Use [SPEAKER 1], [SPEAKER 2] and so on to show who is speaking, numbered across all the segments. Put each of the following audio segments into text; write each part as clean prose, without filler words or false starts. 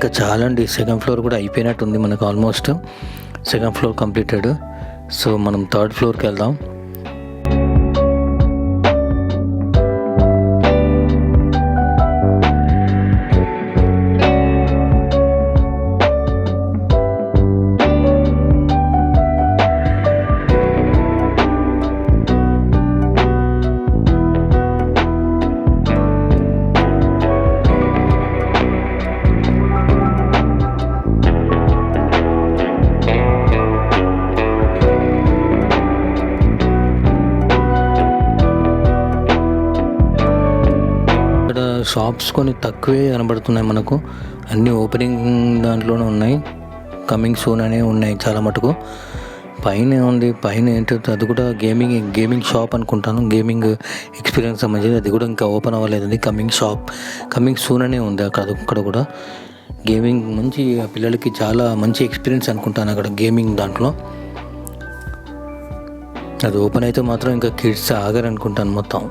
[SPEAKER 1] ఇంకా చాలా అండి. సెకండ్ ఫ్లోర్ కూడా అయిపోయినట్టుంది మనకు. Almost second floor completed. So మనం థర్డ్ ఫ్లోర్కి వెళ్దాం. షాప్స్ కొన్ని తక్కువే కనబడుతున్నాయి మనకు. అన్నీ ఓపెనింగ్ దాంట్లోనే ఉన్నాయి. కమింగ్ సూన్ అనే ఉన్నాయి చాలా మటుకు. పైన ఉంది, పైన ఏంటో అది కూడా గేమింగ్ షాప్ అనుకుంటాను. గేమింగ్ ఎక్స్పీరియన్స్ సంబంధించి అది కూడా ఇంకా ఓపెన్ అవ్వలేదు. అది కమింగ్ సూన్ అనే ఉంది అక్కడ కూడా. గేమింగ్ మంచి పిల్లలకి చాలా మంచి ఎక్స్పీరియన్స్ అనుకుంటాను అక్కడ గేమింగ్ దాంట్లో. అది ఓపెన్ అయితే మాత్రం ఇంకా కిడ్స్ ఆగరు అనుకుంటాను మొత్తం.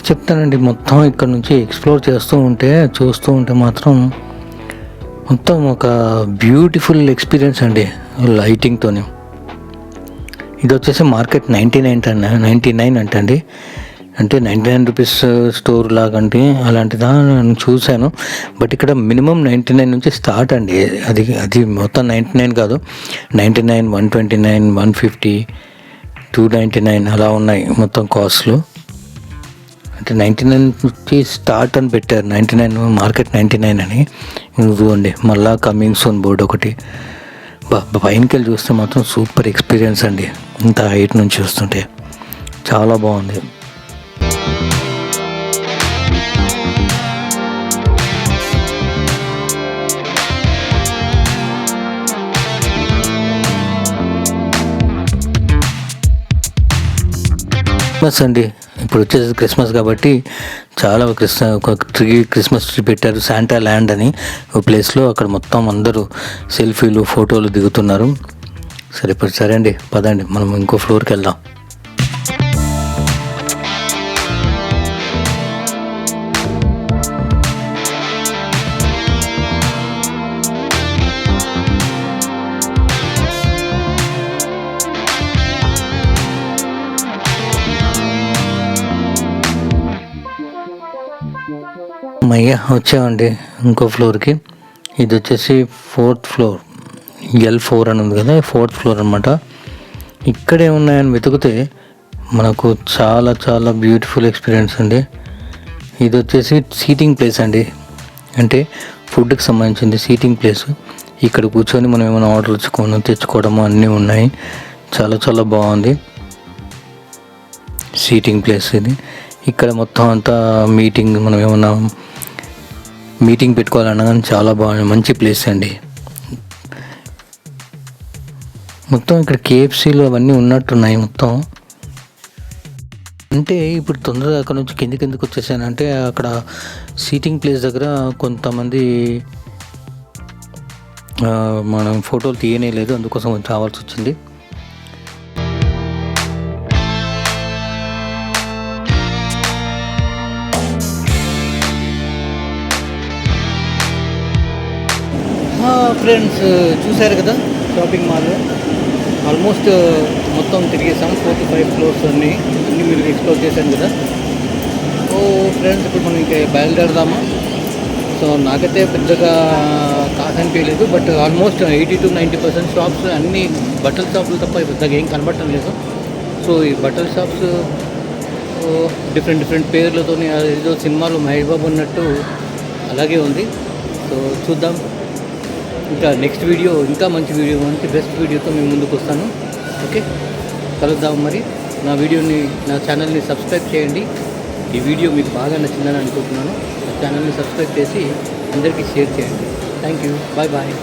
[SPEAKER 1] చెప్తానండి, మొత్తం ఇక్కడ నుంచి ఎక్స్ప్లోర్ చూస్తూ ఉంటే మాత్రం మొత్తం ఒక బ్యూటిఫుల్ ఎక్స్పీరియన్స్ అండి లైటింగ్తోని. ఇది వచ్చేసి మార్కెట్ 99 అంటండి. అంటే 99 రూపీస్ స్టోర్ లాగంటే అలాంటిదా నేను చూశాను. బట్ ఇక్కడ మినిమం 99 నుంచి స్టార్ట్ అండి. అది మొత్తం 99 కాదు, 99, 129, 150, 299 అలా ఉన్నాయి మొత్తం కాస్ట్లు. అంటే 99 నుంచి స్టార్ట్ అని పెట్టారు. 99 మార్కెట్ 99 అని. ఇదిగోండి మళ్ళా కమింగ్ సూన్ బోర్డు ఒకటి. పైనకి వెళ్ళి చూస్తే మాత్రం సూపర్ ఎక్స్పీరియన్స్ అండి. ఇంత హైట్ నుంచి చూస్తుంటే చాలా బాగుంది. క్రిస్మస్ అండి, ఇప్పుడు వచ్చేసి క్రిస్మస్ కాబట్టి చాలా క్రిస్మస్ ట్రీ పెట్టారు. శాంటా ల్యాండ్ అని ఒక ప్లేస్లో. అక్కడ మొత్తం అందరూ సెల్ఫీలు ఫోటోలు దిగుతున్నారు. సరే అండి, పదండి మనం ఇంకో ఫ్లోర్కి వెళ్దాం. వచ్చామండి ఇంకో ఫ్లోర్కి. ఇది వచ్చేసి 4th ఫ్లోర్, L4 అని ఉంది కదా, 4th ఫ్లోర్ అనమాట. ఇక్కడే ఉన్నాయని వెతికితే మనకు చాలా చాలా బ్యూటిఫుల్ ఎక్స్పీరియన్స్ అండి. ఇది వచ్చేసి సీటింగ్ ప్లేస్ అండి, అంటే ఫుడ్కి సంబంధించింది సీటింగ్ ప్లేస్. ఇక్కడ కూర్చొని మనం ఏమైనా ఆర్డర్ తెచ్చుకోవడము అన్నీ ఉన్నాయి. చాలా చాలా బాగుంది సీటింగ్ ప్లేస్ ఇది. ఇక్కడ మొత్తం అంతా మనం ఏమన్నా మీటింగ్ పెట్టుకోవాలన్నా కానీ చాలా బాగుంది, మంచి ప్లేస్ అండి. మొత్తం ఇక్కడ KFCలు అవన్నీ ఉన్నట్టున్నాయి మొత్తం. అంటే ఇప్పుడు తొందరగా అక్కడ నుంచి కిందకి వచ్చేసానంటే అక్కడ సీటింగ్ ప్లేస్ దగ్గర కొంతమంది మనం ఫోటోలు తీయనే లేదు, అందుకోసం రావాల్సి వచ్చింది. ఫ్రెండ్స్ చూశారు కదా షాపింగ్ మాల్. ఆల్మోస్ట్ మొత్తం తిరిగేసాం. 4 to 5 ఫ్లోర్స్ అన్నీ మీరు ఎక్స్ప్లోర్ చేశాను కదా. సో ఫ్రెండ్స్ ఇప్పుడు మనం ఇంకా బయలుదేరదామా. సో నాకైతే పెద్దగా కాదనిపించలేదు, బట్ ఆల్మోస్ట్ 80 to 90% షాప్స్ అన్నీ బట్టల షాపులు తప్ప పెద్దగా ఏం కనబడటం లేదు. సో ఈ బట్టల షాప్స్ డిఫరెంట్ పేర్లతో ఏదో సినిమాలో మహేష్ బాబు ఉన్నట్టు అలాగే ఉంది. సో చూద్దాం, ఇంకా నెక్స్ట్ వీడియో ఇంకా మంచి బెస్ట్ వీడియోతో మేము ముందుకు వస్తాను. ఓకే, కలుద్దాం. మరి నా ఛానల్ని సబ్స్క్రైబ్ చేయండి. ఈ వీడియో మీకు బాగా నచ్చిందని అనుకుంటున్నాను. నా ఛానల్ని సబ్స్క్రైబ్ చేసి అందరికీ షేర్ చేయండి. Thank you, bye.